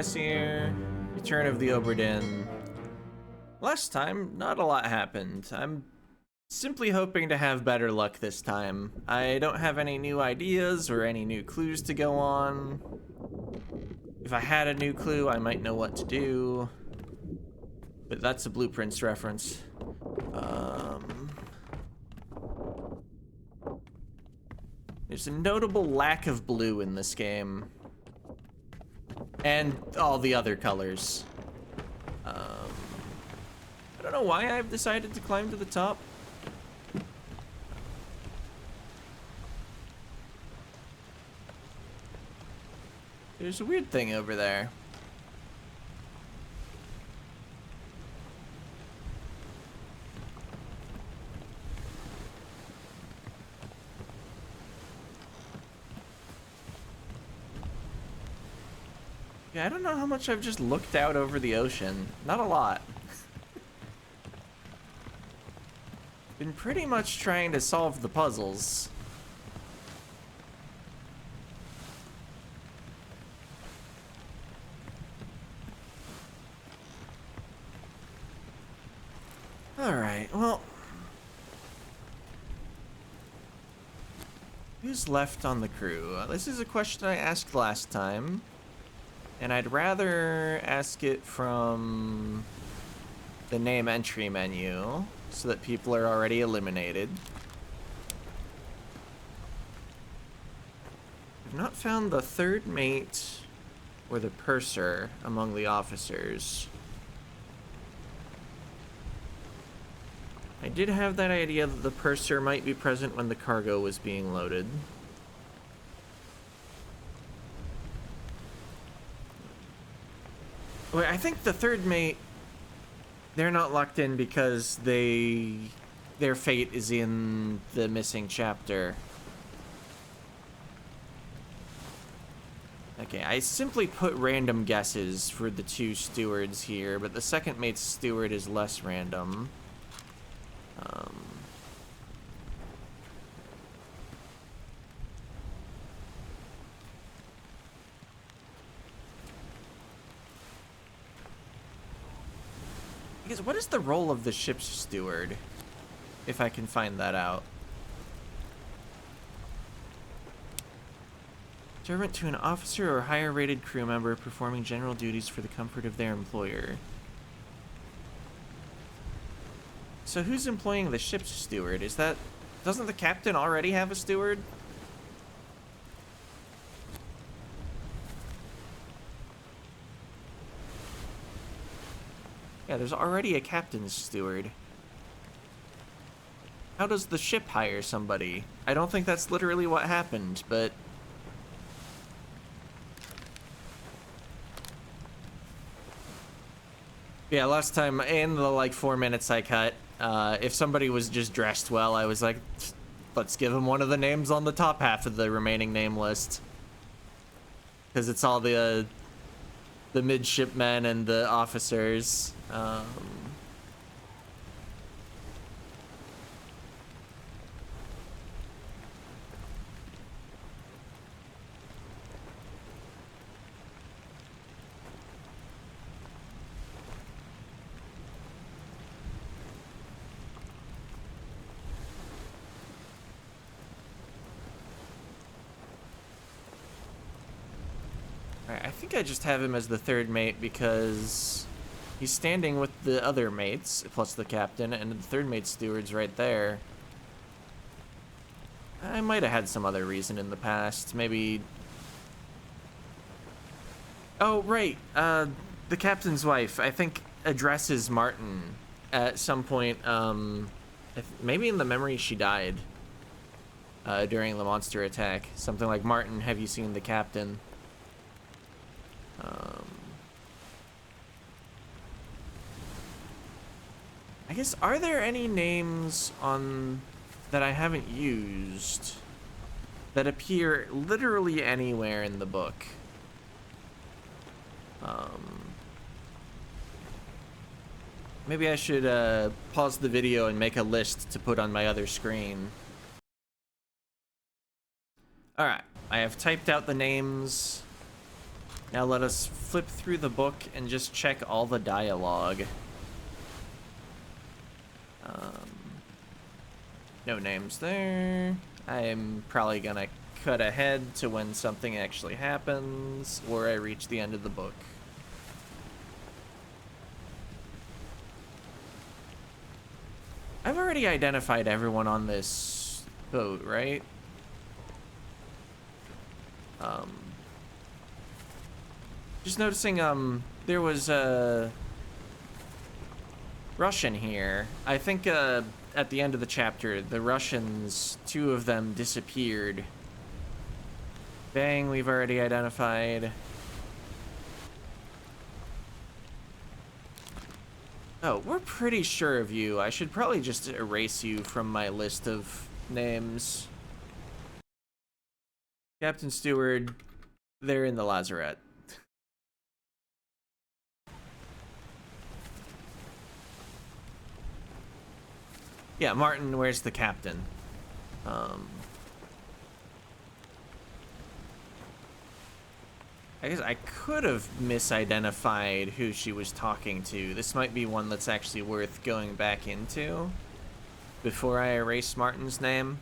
Class here. Return of the Obra Dinn. Last time, not a lot happened. I'm simply hoping to have better luck this time. I don't have any new ideas or any new clues to go on. If I had a new clue, I might know what to do. But that's a Blueprints reference. There's a notable lack of blue in this game. And all the other colors. I don't know why I've decided to climb to the top. There's a weird thing over there. Yeah, I don't know how much I've just looked out over the ocean. Not a lot. Been pretty much trying to solve the puzzles. Alright, well... who's left on the crew? This is a question I asked last time. And I'd rather ask it from the name entry menu, so that people are already eliminated. I've not found the third mate or the purser among the officers. I did have that idea that the purser might be present when the cargo was being loaded. Wait, I think the third mate, they're not locked in because their fate is in the missing chapter. Okay, I simply put random guesses for the two stewards here, but the second mate's steward is less random. Because what is the role of the ship's steward? If I can find that out. Servant to an officer or higher rated crew member performing general duties for the comfort of their employer. So who's employing the ship's steward? Is that... doesn't the captain already have a steward? Yeah, there's already a captain's steward. How does the ship hire somebody? I don't think that's literally what happened, but... yeah, last time, in the, like, 4 minutes I cut, if somebody was just dressed well, I was like, let's give them one of the names on the top half of the remaining name list. Because it's all the midshipmen and the officers. I think I just have him as the third mate because he's standing with the other mates, plus the captain, and the third mate's steward's right there. I might have had some other reason in the past, maybe... oh, right, the captain's wife, I think, addresses Martin at some point, maybe in the memory she died during the monster attack. Something like, Martin, have you seen the captain? I guess, are there any names on that I haven't used that appear literally anywhere in the book? Maybe I should pause the video and make a list to put on my other screen. Alright, I have typed out the names. Now let us flip through the book and just check all the dialogue. No names there. I'm probably gonna cut ahead to when something actually happens, or I reach the end of the book. I've already identified everyone on this boat, right? Just noticing, there was a Russian here. I think, at the end of the chapter, the Russians, 2 of them disappeared. Bang, we've already identified. Oh, we're pretty sure of you. I should probably just erase you from my list of names. Captain Steward, they're in the lazarette. Yeah, Martin, where's the captain? I guess I could have misidentified who she was talking to. This might be one that's actually worth going back into before I erase Martin's name.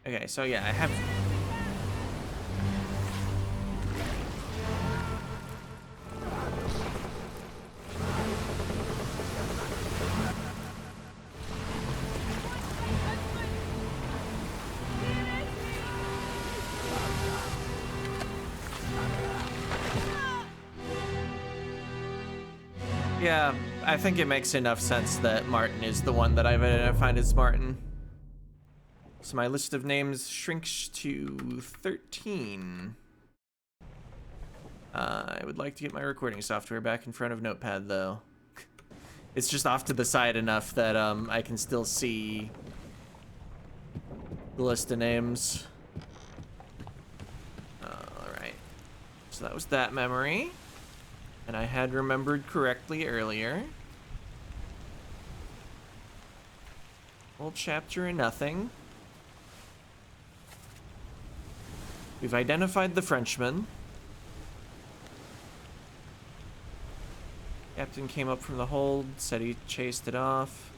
Okay, so yeah, I have... Yeah, I think it makes enough sense that Martin is the one that I've identified as Martin. So my list of names shrinks to 13. I would like to get my recording software back in front of Notepad, though. It's just off to the side enough that I can still see the list of names. Alright. So that was that memory. And I had remembered correctly earlier. Whole chapter and nothing. We've identified the Frenchman. Captain came up from the hold, said he chased it off.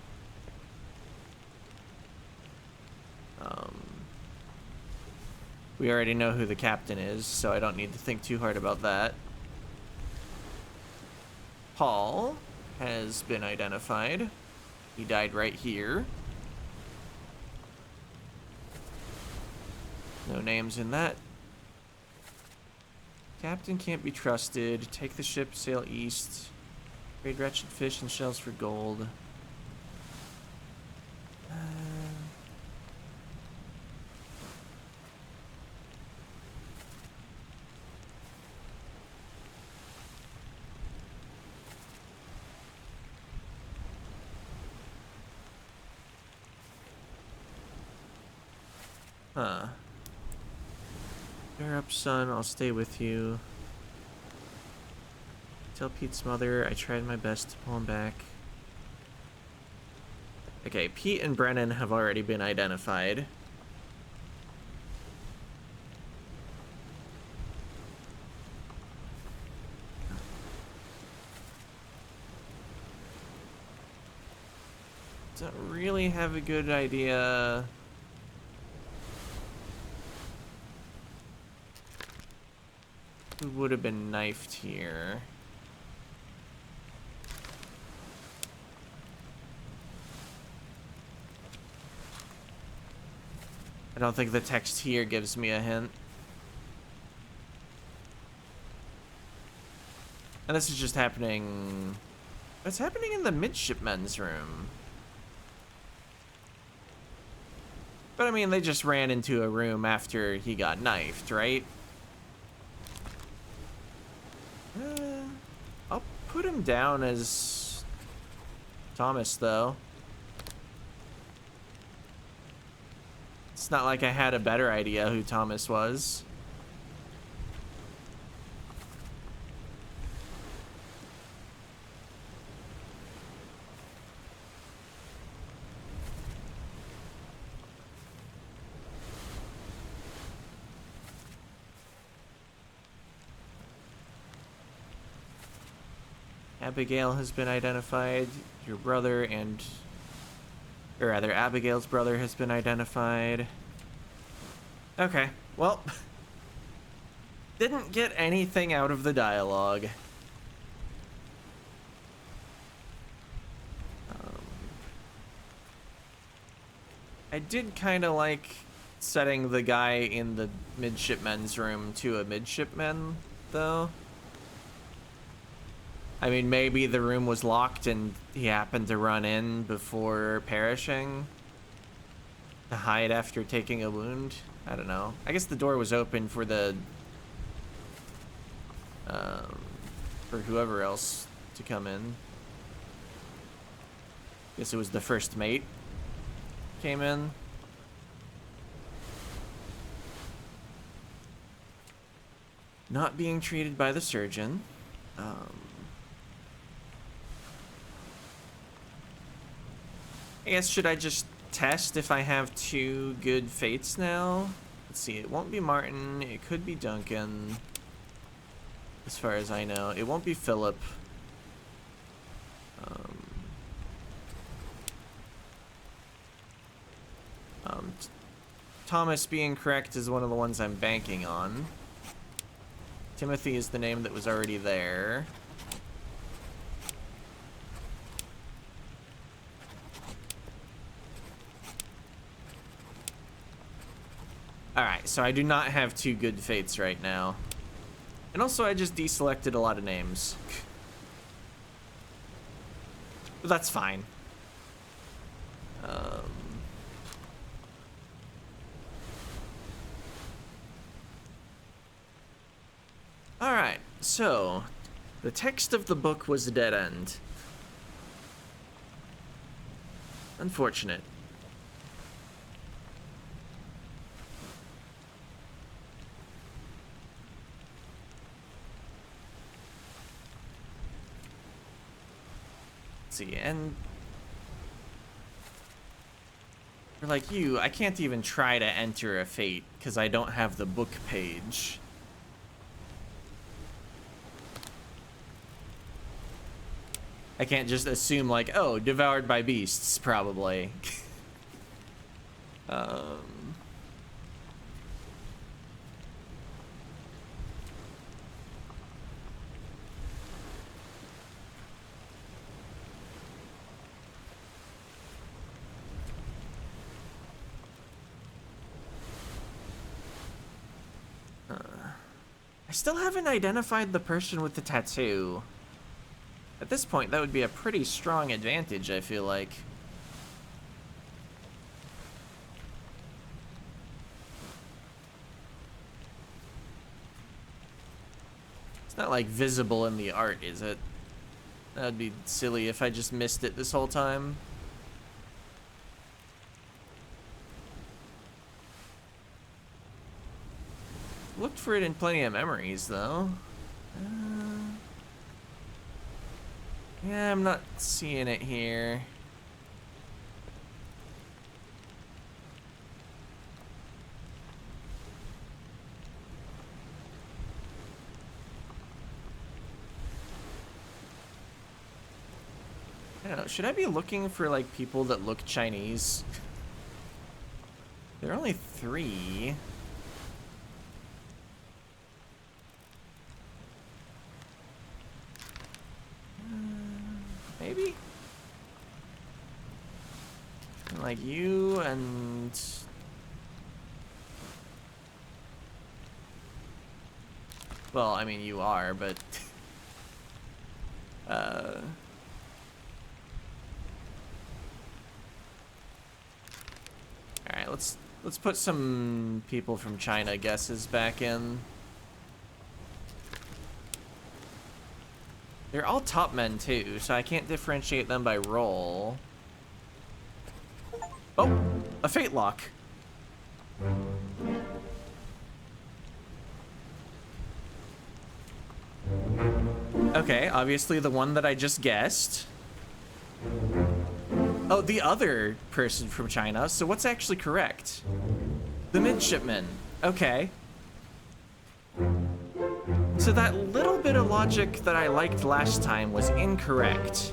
We already know who the captain is, so I don't need to think too hard about that. Paul has been identified. He died right here. No names in that. Captain can't be trusted. Take the ship, sail east. Trade wretched fish and shells for gold. Huh. You're up, son. I'll stay with you. Tell Pete's mother I tried my best to pull him back. Okay, Pete and Brennan have already been identified. Don't really have a good idea. Who would have been knifed here? I don't think the text here gives me a hint. And this is just happening... It's happening in the midshipmen's room. But I mean, they just ran into a room after he got knifed, right? I'll put him down as Thomas, though. It's not like I had a better idea who Thomas was. Abigail has been identified. Your brother and... or rather, Abigail's brother has been identified. Okay, well... didn't get anything out of the dialogue. I did kind of like setting the guy in the midshipmen's room to a midshipman, though. I mean, maybe the room was locked and he happened to run in before perishing to hide after taking a wound. I don't know. I guess the door was open for the for whoever else to come in. Guess it was the first mate came in. Not being treated by the surgeon. I guess, should I just test if I have 2 good fates now? Let's see, it won't be Martin, it could be Duncan. As far as I know. It won't be Philip. Thomas being correct is one of the ones I'm banking on. Timothy is the name that was already there. Alright, so I do not have 2 good fates right now. And also I just deselected a lot of names. But that's fine. Alright, so the text of the book was a dead end. Unfortunate. Let's see, and for like you, I can't even try to enter a fate because I don't have the book page. I can't just assume like, oh, devoured by beasts, probably. I still haven't identified the person with the tattoo. At this point, that would be a pretty strong advantage, I feel like. It's not like visible in the art, is it? That would be silly if I just missed it this whole time. Looked for it in plenty of memories, though. Yeah, I'm not seeing it here. I don't know, should I be looking for like people that look Chinese? There are only 3. Maybe? Like you and... well, I mean, you are, but... Alright, let's put some people from China guesses back in. They're all top men too, so I can't differentiate them by role. Oh, a fate lock. Okay, obviously the one that I just guessed. Oh, the other person from China. So what's actually correct? The midshipman. Okay. So that little bit of logic that I liked last time was incorrect.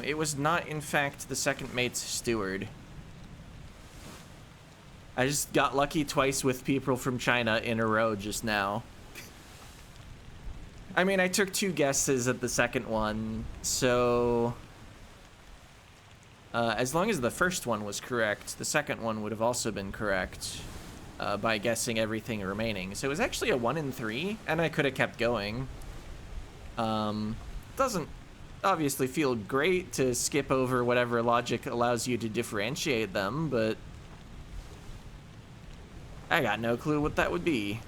It was not, in fact, the second mate's steward. I just got lucky twice with people from China in a row just now. I mean, I took 2 guesses at the second one, so... as long as the first one was correct, the second one would have also been correct by guessing everything remaining. So it was actually a 1 in 3, and I could have kept going. Doesn't obviously feel great to skip over whatever logic allows you to differentiate them, but I got no clue what that would be.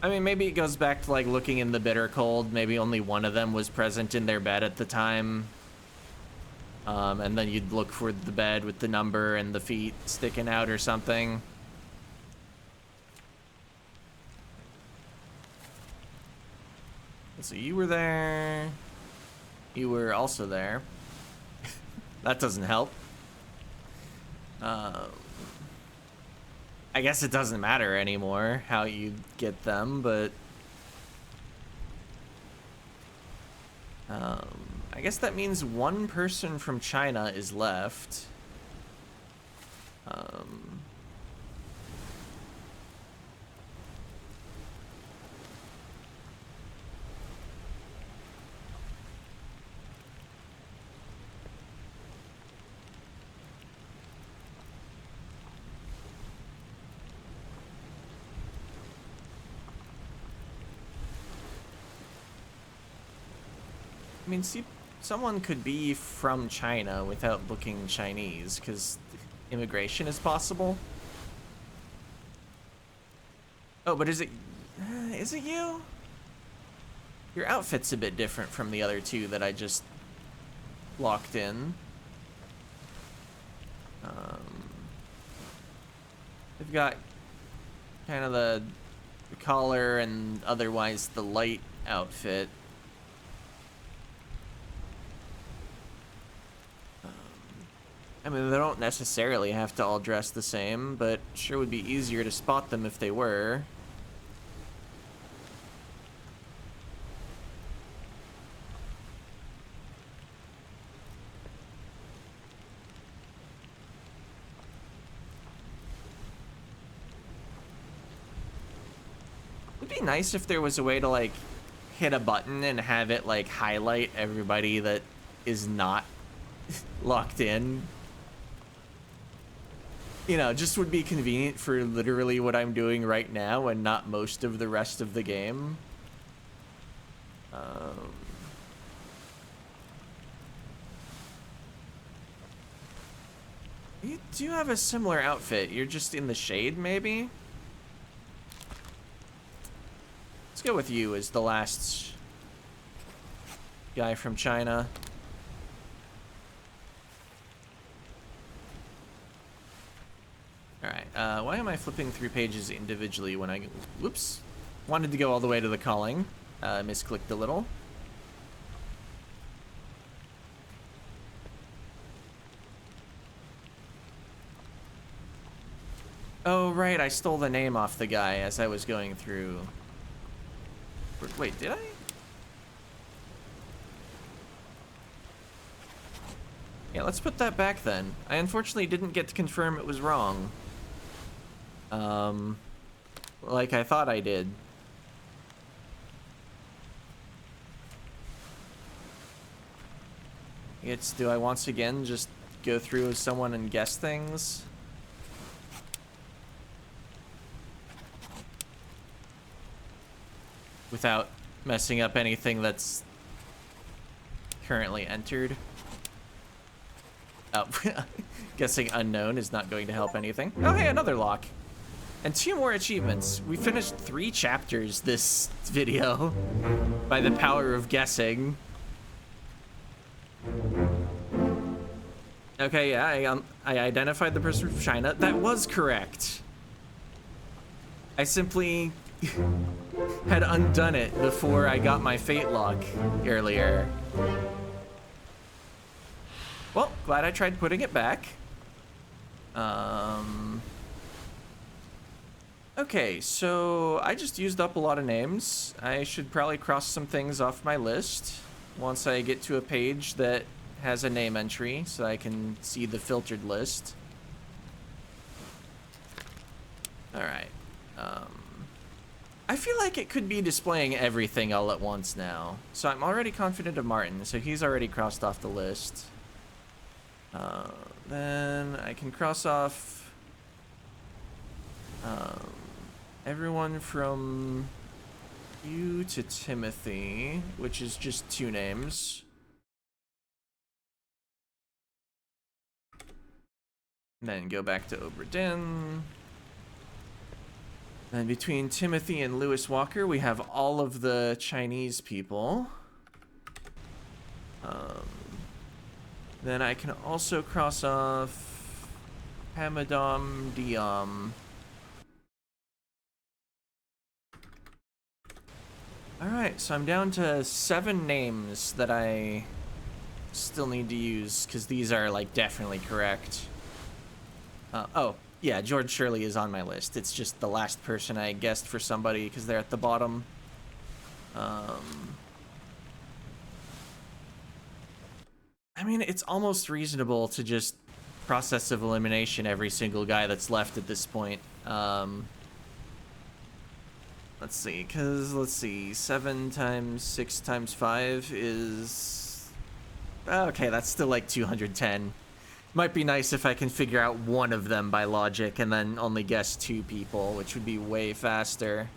I mean, maybe it goes back to, like, looking in the bitter cold. Maybe only one of them was present in their bed at the time. And then you'd look for the bed with the number and the feet sticking out or something. So you were there. You were also there. That doesn't help. I guess it doesn't matter anymore how you get them, but I guess that means one person from China is left. I mean, see, someone could be from China without looking Chinese, because immigration is possible. Oh, but is it you? Your outfit's a bit different from the other 2 that I just locked in. They've got kind of the collar and otherwise the light outfit. I mean, they don't necessarily have to all dress the same, but sure would be easier to spot them if they were. It'd be nice if there was a way to, like, hit a button and have it, like, highlight everybody that is not locked in. You know, just would be convenient for literally what I'm doing right now and not most of the rest of the game. You do have a similar outfit. You're just in the shade, maybe? Let's go with you as the last guy from China. Alright, why am I flipping through pages individually when I... Whoops. Wanted to go all the way to the calling. Misclicked a little. Oh, right, I stole the name off the guy as I was going through. Wait, did I? Yeah, let's put that back then. I unfortunately didn't get to confirm it was wrong. Like I thought I did. Do I once again just go through with someone and guess things? Without messing up anything that's currently entered? Oh, guessing unknown is not going to help anything. Oh, hey, another lock. And 2 more achievements. We finished 3 chapters this video by the power of guessing. Okay, yeah, I identified the person from China. That was correct. I simply had undone it before I got my fate lock earlier. Well, glad I tried putting it back. Okay, so I just used up a lot of names. I should probably cross some things off my list once I get to a page that has a name entry so I can see the filtered list. All right. I feel like it could be displaying everything all at once now. So I'm already confident of Martin, so he's already crossed off the list. Then I can cross off everyone from you to Timothy, which is just 2 names. Then go back to Obra Dinn. Then between Timothy and Lewis Walker, we have all of the Chinese people. Then I can also cross off Hamadam Diam. Alright, so I'm down to 7 names that I still need to use, because these are, like, definitely correct. Oh, yeah, George Shirley is on my list. It's just the last person I guessed for somebody, because they're at the bottom. I mean, it's almost reasonable to just process of elimination every single guy that's left at this point. Let's see, let's see, 7 times 6 times 5 is... Okay, that's still like 210. Might be nice if I can figure out one of them by logic and then only guess 2 people, which would be way faster.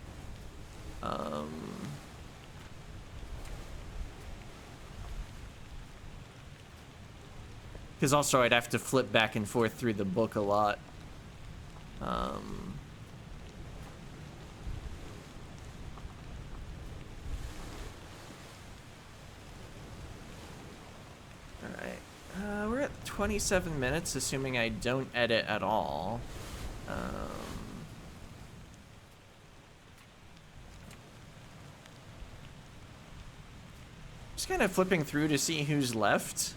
Because also I'd have to flip back and forth through the book a lot. Alright, we're at 27 minutes, assuming I don't edit at all. Just kind of flipping through to see who's left.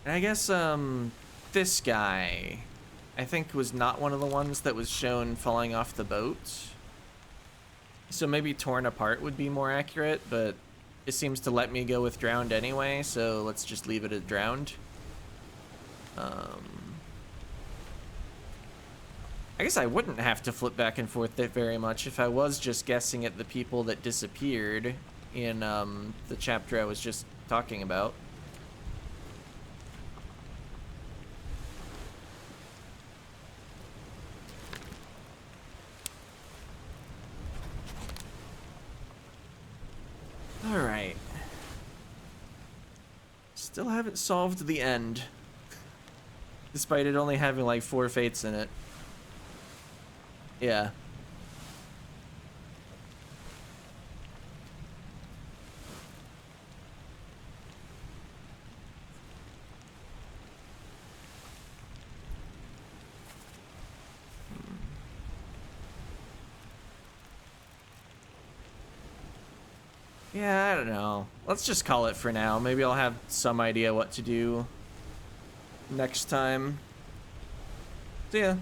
And I guess, this guy, I think, was not one of the ones that was shown falling off the boat. So maybe torn apart would be more accurate, but it seems to let me go with drowned anyway, so let's just leave it at drowned. I guess I wouldn't have to flip back and forth that very much if I was just guessing at the people that disappeared in the chapter I was just talking about. Alright. Still haven't solved the end. Despite it only having like 4 fates in it. Yeah. Yeah, I don't know. Let's just call it for now. Maybe I'll have some idea what to do next time. See ya.